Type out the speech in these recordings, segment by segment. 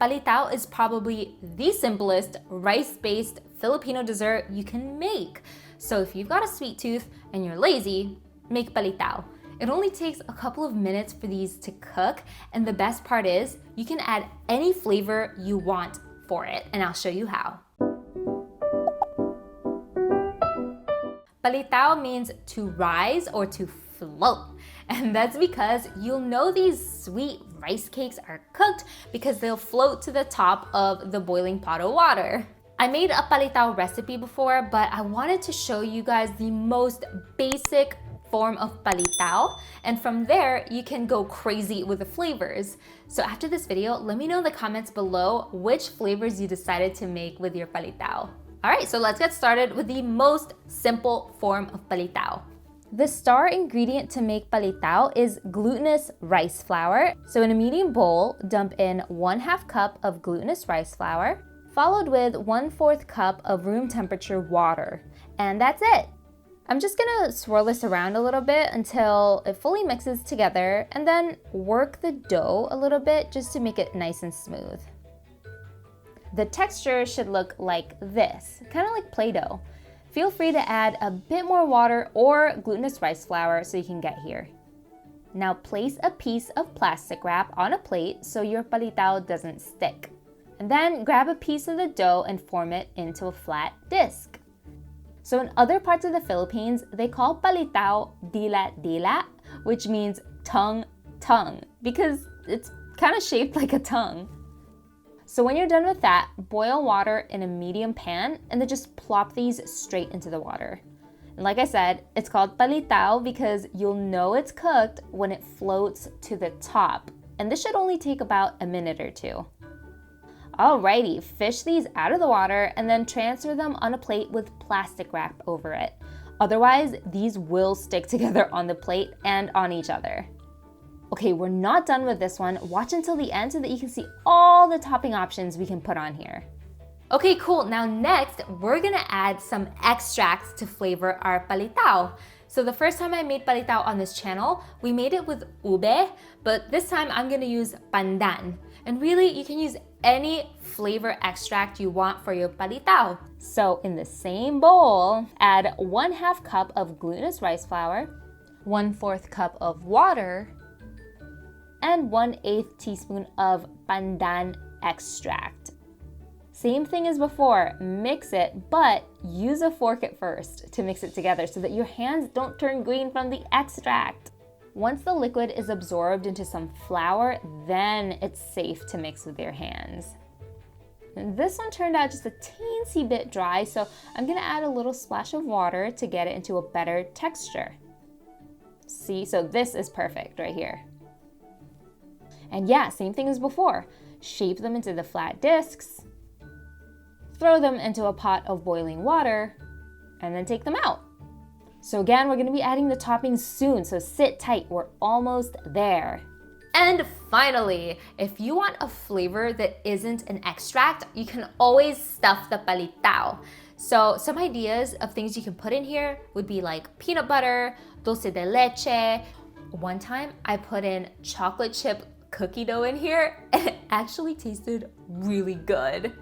palitaw is probably the simplest rice-based Filipino dessert you can make. So if you've got a sweet tooth and you're lazy, make palitaw. It only takes a couple of minutes for these to cook, and the best part is you can add any flavor you want for it, and I'll show you how. Palitaw means to rise or to float, and that's because you'll know these sweet rice cakes are cooked because they'll float to the top of the boiling pot of water. I made a palitaw recipe before, but I wanted to show you guys the most basic form of palitaw, and from there you can go crazy with the flavors. So after this video, let me know in the comments below which flavors you decided to make with your palitaw. Alright, so let's get started with the most simple form of palitaw. The star ingredient to make palitaw is glutinous rice flour. So in a medium bowl, dump in 1/2 cup of glutinous rice flour, followed with 1/4 cup of room temperature water. And that's it. I'm just gonna swirl this around a little bit until it fully mixes together, and then work the dough a little bit just to make it nice and smooth. The texture should look like this, kind of like Play-Doh. Feel free to add a bit more water or glutinous rice flour so you can get here. Now place a piece of plastic wrap on a plate so your palitaw doesn't stick. And then grab a piece of the dough and form it into a flat disc. So in other parts of the Philippines, they call palitaw Dila Dila, which means tongue, because it's kind of shaped like a tongue. So when you're done with that, boil water in a medium pan and then just plop these straight into the water. And like I said, it's called palitaw because you'll know it's cooked when it floats to the top. And this should only take about a minute or two. Alrighty, fish these out of the water and then transfer them on a plate with plastic wrap over it. Otherwise, these will stick together on the plate and on each other. Okay, we're not done with this one. Watch until the end so that you can see all the topping options we can put on here. Okay, cool. Now next, we're gonna add some extracts to flavor our palitaw. So the first time I made palitaw on this channel, we made it with ube, but this time I'm gonna use pandan. And really, you can use any flavor extract you want for your palitaw. So in the same bowl, add 1/2 cup of glutinous rice flour, 1/4 cup of water, and 1/8 teaspoon of pandan extract. Same thing as before, mix it, but use a fork at first to mix it together so that your hands don't turn green from the extract. Once the liquid is absorbed into some flour, then it's safe to mix with your hands. And this one turned out just a teensy bit dry, so I'm gonna add a little splash of water to get it into a better texture. See, so this is perfect right here. And yeah, same thing as before. Shape them into the flat discs, throw them into a pot of boiling water, and then take them out. So again, we're gonna be adding the toppings soon, so sit tight, we're almost there. And finally, if you want a flavor that isn't an extract, you can always stuff the palitaw. So some ideas of things you can put in here would be like peanut butter, dulce de leche. One time I put in chocolate chip cookie dough in here and it actually tasted really good.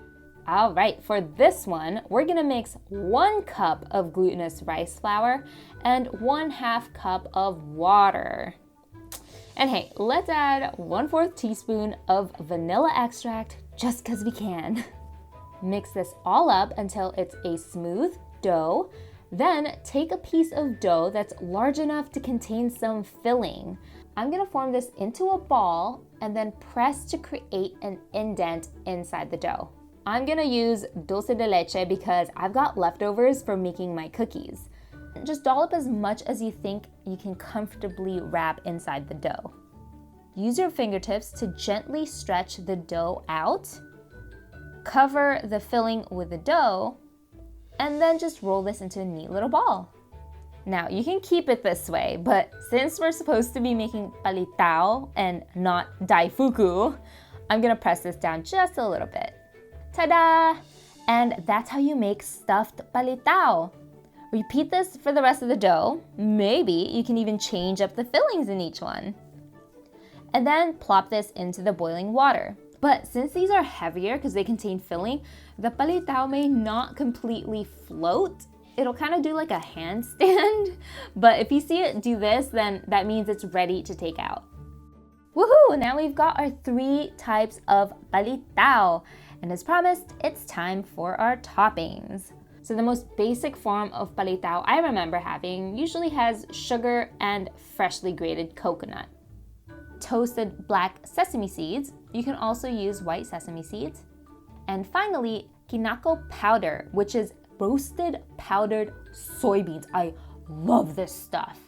All right, for this one, we're gonna mix 1 cup of glutinous rice flour and 1/2 cup of water. And hey, let's add 1/4 teaspoon of vanilla extract just because we can. Mix this all up until it's a smooth dough. Then take a piece of dough that's large enough to contain some filling. I'm gonna form this into a ball and then press to create an indent inside the dough. I'm gonna use dulce de leche because I've got leftovers from making my cookies. Just dollop as much as you think you can comfortably wrap inside the dough. Use your fingertips to gently stretch the dough out. Cover the filling with the dough, and then just roll this into a neat little ball. Now, you can keep it this way, but since we're supposed to be making palitaw and not daifuku, I'm gonna press this down just a little bit. Ta-da! And that's how you make stuffed palitaw. Repeat this for the rest of the dough. Maybe you can even change up the fillings in each one. And then plop this into the boiling water. But since these are heavier because they contain filling, the palitaw may not completely float. It'll kind of do like a handstand. But if you see it do this, then that means it's ready to take out. Woohoo! Now we've got our 3 types of palitaw. And as promised, it's time for our toppings. So the most basic form of palitaw I remember having usually has sugar and freshly grated coconut. Toasted black sesame seeds. You can also use white sesame seeds. And finally, kinako powder, which is roasted powdered soybeans. I love this stuff.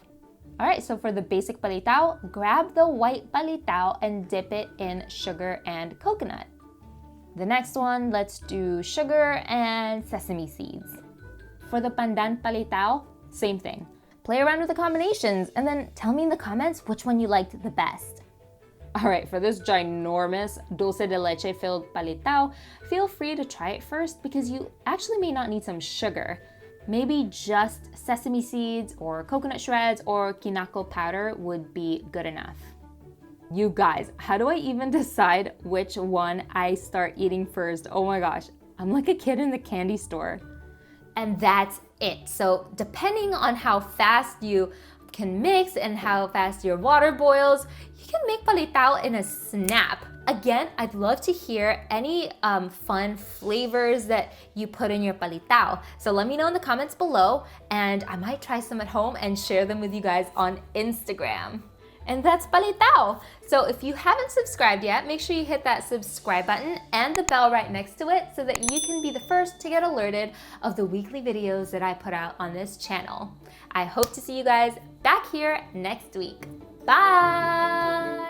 All right, so for the basic palitaw, grab the white palitaw and dip it in sugar and coconut. The next one, let's do sugar and sesame seeds. For the pandan palitaw, same thing. Play around with the combinations and then tell me in the comments which one you liked the best. All right, for this ginormous dulce de leche filled palitaw, feel free to try it first because you actually may not need some sugar. Maybe just sesame seeds or coconut shreds or kinako powder would be good enough. You guys, how do I even decide which one I start eating first? Oh my gosh, I'm like a kid in the candy store. And that's it. So depending on how fast you can mix and how fast your water boils, you can make palitaw in a snap. Again, I'd love to hear any fun flavors that you put in your palitaw. So let me know in the comments below and I might try some at home and share them with you guys on Instagram. And that's palitaw. So if you haven't subscribed yet, make sure you hit that subscribe button and the bell right next to it so that you can be the first to get alerted of the weekly videos that I put out on this channel. I hope to see you guys back here next week. Bye!